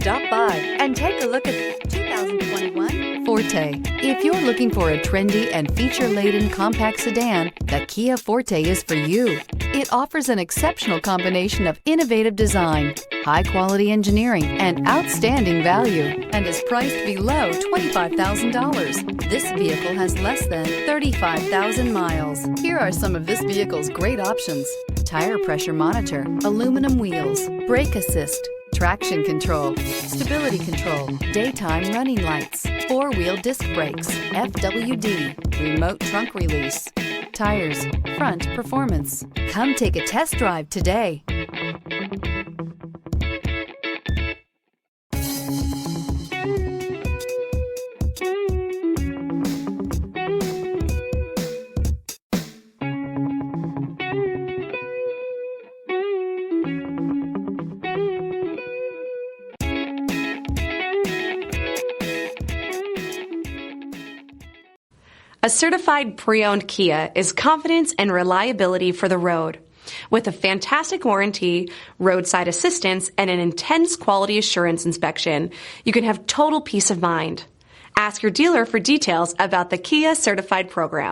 Stop by and take a look at 2021 Forte. If you're looking for a trendy and feature-laden compact sedan, the Kia Forte is for you. It offers an exceptional combination of innovative design, high-quality engineering, and outstanding value, and is priced below $25,000. This vehicle has less than 35,000 miles. Here are some of this vehicle's great options: tire pressure monitor, aluminum wheels, brake assist, traction control, stability control, daytime running lights, four-wheel disc brakes, FWD, remote trunk release, tires, front performance. Come take a test drive today. A certified pre-owned Kia is confidence and reliability for the road. With a fantastic warranty, roadside assistance, and an intense quality assurance inspection, you can have total peace of mind. Ask your dealer for details about the Kia Certified program.